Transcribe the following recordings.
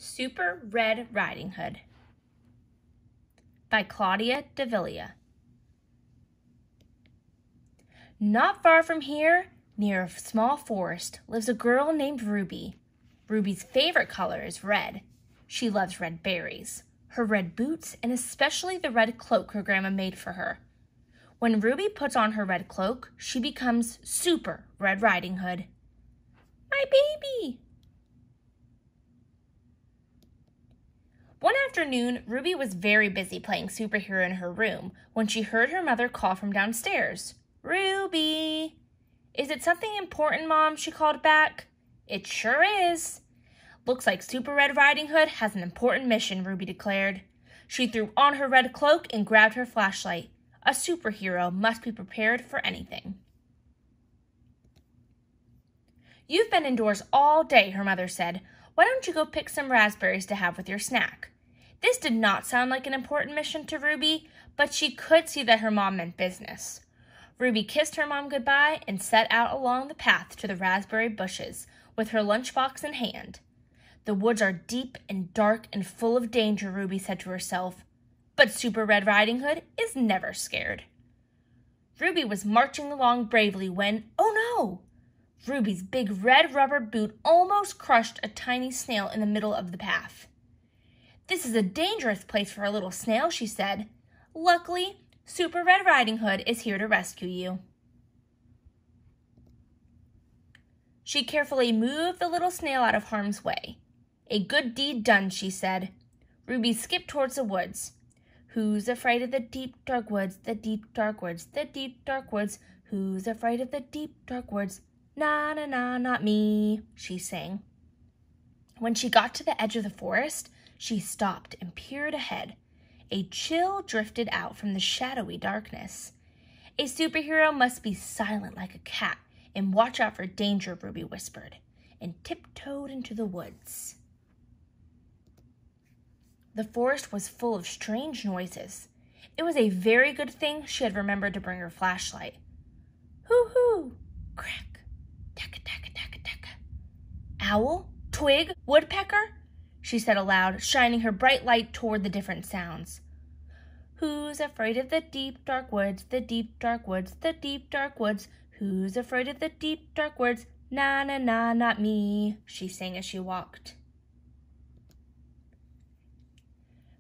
Super Red Riding Hood by Claudia Davila. Not far from here, near a small forest, lives a girl named Ruby. Ruby's favorite color is red. She loves red berries, her red boots, and especially the red cloak her grandma made for her. When Ruby puts on her red cloak, she becomes Super Red Riding Hood. My baby! One afternoon, Ruby was very busy playing superhero in her room when she heard her mother call from downstairs. Ruby! Is it something important, Mom? She called back. It sure is. Looks like Super Red Riding Hood has an important mission, Ruby declared. She threw on her red cloak and grabbed her flashlight. A superhero must be prepared for anything. You've been indoors all day, her mother said. Why don't you go pick some raspberries to have with your snack? This did not sound like an important mission to Ruby, but she could see that her mom meant business. Ruby kissed her mom goodbye and set out along the path to the raspberry bushes with her lunchbox in hand. The woods are deep and dark and full of danger, Ruby said to herself. But Super Red Riding Hood is never scared. Ruby was marching along bravely when, oh no! Ruby's big red rubber boot almost crushed a tiny snail in the middle of the path. This is a dangerous place for a little snail, she said. Luckily, Super Red Riding Hood is here to rescue you. She carefully moved the little snail out of harm's way. A good deed done, she said. Ruby skipped towards the woods. Who's afraid of the deep, dark woods, the deep, dark woods, the deep, dark woods? Who's afraid of the deep, dark woods? Na, na, na, not me, she sang. When she got to the edge of the forest, she stopped and peered ahead. A chill drifted out from the shadowy darkness. A superhero must be silent like a cat and watch out for danger, Ruby whispered, and tiptoed into the woods. The forest was full of strange noises. It was a very good thing she had remembered to bring her flashlight. Hoo-hoo! Crack! Taka, taka, taka, taka. Owl? Twig? Woodpecker? She said aloud, shining her bright light toward the different sounds. Who's afraid of the deep, dark woods, the deep, dark woods, the deep, dark woods? Who's afraid of the deep, dark woods? Na, na, na, not me, she sang as she walked.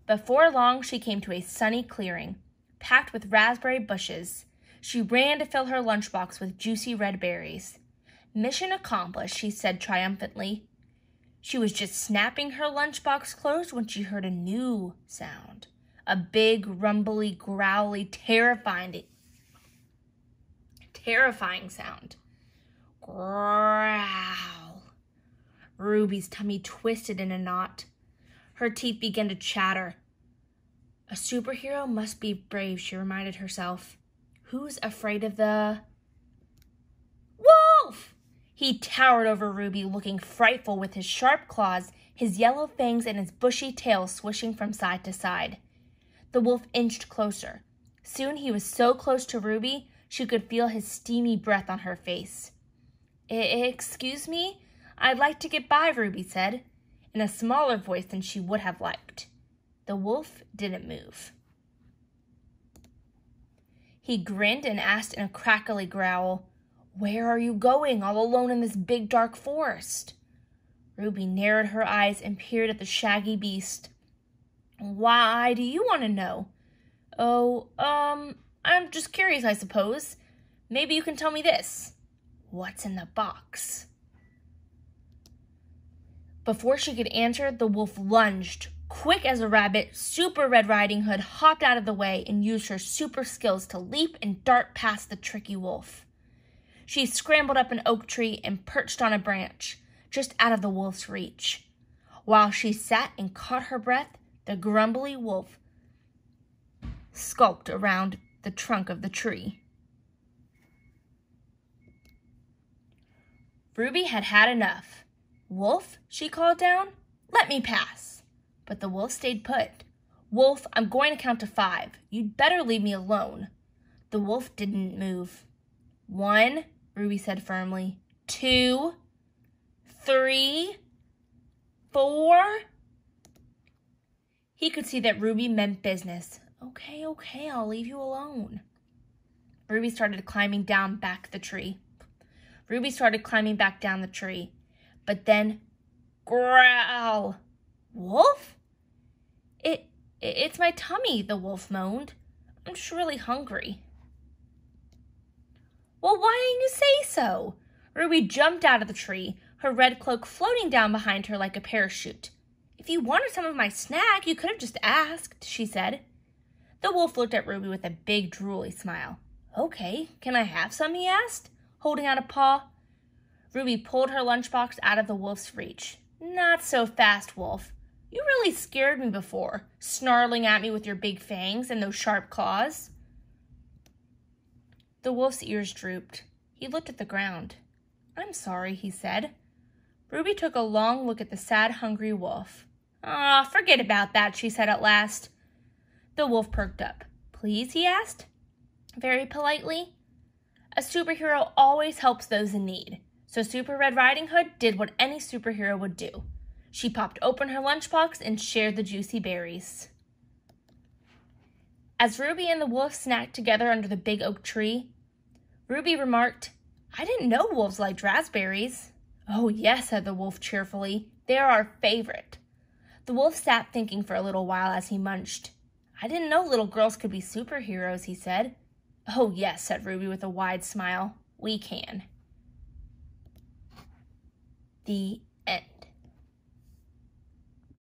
Before long, she came to a sunny clearing, packed with raspberry bushes. She ran to fill her lunchbox with juicy red berries. Mission accomplished, she said triumphantly. She was just snapping her lunchbox closed when she heard a new sound. A big, rumbly, growly, terrifying sound. Growl. Ruby's tummy twisted in a knot. Her teeth began to chatter. A superhero must be brave, she reminded herself. Who's afraid of the... Wolf! He towered over Ruby, looking frightful with his sharp claws, his yellow fangs, and his bushy tail swishing from side to side. The wolf inched closer. Soon he was so close to Ruby, she could feel his steamy breath on her face. Excuse me? I'd like to get by, Ruby said, in a smaller voice than she would have liked. The wolf didn't move. He grinned and asked in a crackly growl, Where are you going all alone in this big dark forest? Ruby narrowed her eyes and peered at the shaggy beast. Why do you want to know? Oh, I'm just curious, I suppose. Maybe you can tell me this. What's in the box? Before she could answer, the wolf lunged. Quick as a rabbit, Super Red Riding Hood hopped out of the way and used her super skills to leap and dart past the tricky wolf. She scrambled up an oak tree and perched on a branch, just out of the wolf's reach. While she sat and caught her breath, the grumbly wolf skulked around the trunk of the tree. Ruby had had enough. Wolf, she called down, let me pass. But the wolf stayed put. Wolf, I'm going to count to 5. You'd better leave me alone. The wolf didn't move. 1, Ruby said firmly. 2, 3, 4. He could see that Ruby meant business. Okay, I'll leave you alone. Ruby started climbing down back the tree. But then, growl. Wolf? It's my tummy, the wolf moaned. I'm just really hungry. Well, why didn't you say so? Ruby jumped out of the tree, her red cloak floating down behind her like a parachute. If you wanted some of my snack, you could have just asked, she said. The wolf looked at Ruby with a big drooly smile. Okay, can I have some, he asked, holding out a paw. Ruby pulled her lunchbox out of the wolf's reach. Not so fast, wolf. You really scared me before, snarling at me with your big fangs and those sharp claws. The wolf's ears drooped. He looked at the ground. I'm sorry, he said. Ruby took a long look at the sad, hungry wolf. Ah, forget about that, she said at last. The wolf perked up. Please, he asked, very politely. A superhero always helps those in need, so Super Red Riding Hood did what any superhero would do. She popped open her lunchbox and shared the juicy berries. As Ruby and the wolf snacked together under the big oak tree, Ruby remarked, I didn't know wolves liked raspberries. Oh, yes, said the wolf cheerfully. They are our favorite. The wolf sat thinking for a little while as he munched. I didn't know little girls could be superheroes, he said. Oh, yes, said Ruby with a wide smile. We can. The